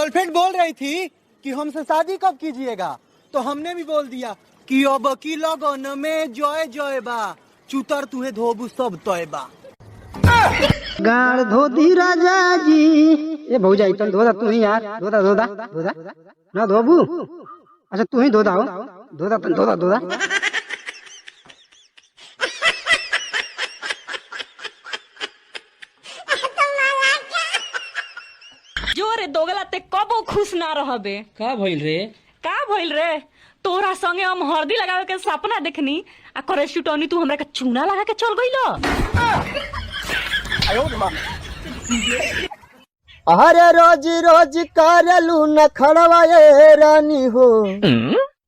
Girlfriend बोल रही थी कि हमसे शादी कब कीजिएगा, तो हमने भी बोल दिया कि अब की लगन में जय जय बा, चुतर तुहे धोबू सब तय बा। गाड़ धोती राजा जी। ये भौजाई तन धोदा तू ही यार, धोदा धोदा धोदा ना धोबू। अच्छा तू ही धोदा हो, धोदा तन धोदा धोदा। जो रे दोगला ते कबो खुश ना रहबे। का भइल रे? तोरा संगे हम हल्दी लगावे के सपना देखनी आ करे शुटौनी तू हमरा के चूना लगा के चल गइलो। अरे रोज रोज करलू न खड़वाए रानी हो,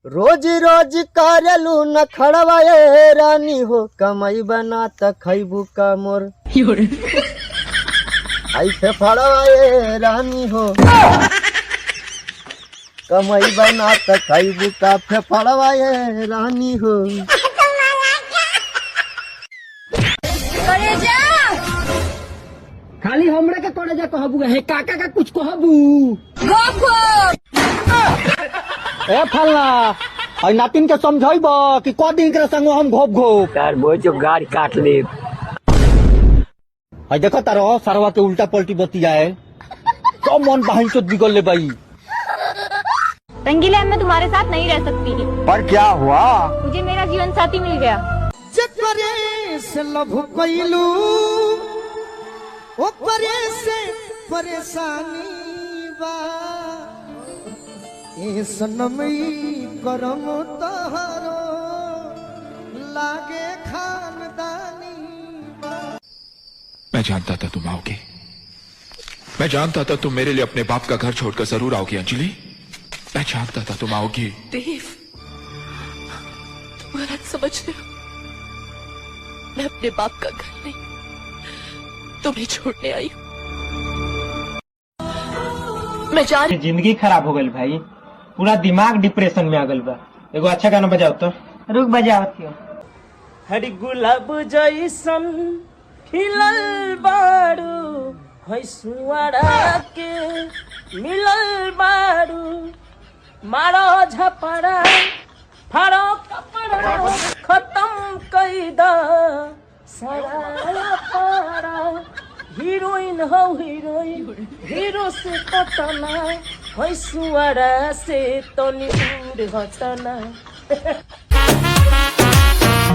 रोज रोज करलू न खड़वाए रानी हो, कमाई बना त खैबू का मोर आई फड़वाए रानी हो, कमाई बना त खैबू का फड़वाए रानी हो। खाली हमरा के करे जा कहबू हे काका का कुछ कहबू ए फलना आई नातिन के समझाइब कि क दिन के संग हम घोप घोप यार वो जो गाड़ी काट ले। आई देखो तारो सरवा के उल्टा पलटी बतियाए तो मन बहन चोद बिगल ले बाई। रंगीला मैं तुम्हारे साथ नहीं रह सकती। पर क्या हुआ? मुझे मेरा जीवन साथी मिल गया। चक्करे से लभ कइलू ओकरे से परेशानी बा, ए सनमई करम तहरो लागे खानदानी बा। मैं जानता था तुम आओगे, मैं जानता था तुम मेरे लिए अपने बाप का घर छोड़कर जरूर आओगी अंजलि, मैं जानता था तुम आओगी। देव, तुम गलत समझ रहे हो। मैं अपने बाप का घर नहीं तुम्हें छोड़ने आई हूँ। मैं जा रही। जिंदगी खराब हो गई भाई, पूरा दिमाग डिप्रेशन में आ गल बा। एगो अच्छा गाना बजाओ तो। रुक बजावत क्यों? हरी गुलाब जैसन खिलल बारू, है सुवाड़ा के मिलल बारू, मारो झपड़ा फाड़ो कपड़ा खत्म कईदा सारा पारा। हीरोइन हो हीरोइन, हीरो से कटना, है सुवाड़ा से तो दूर हटना।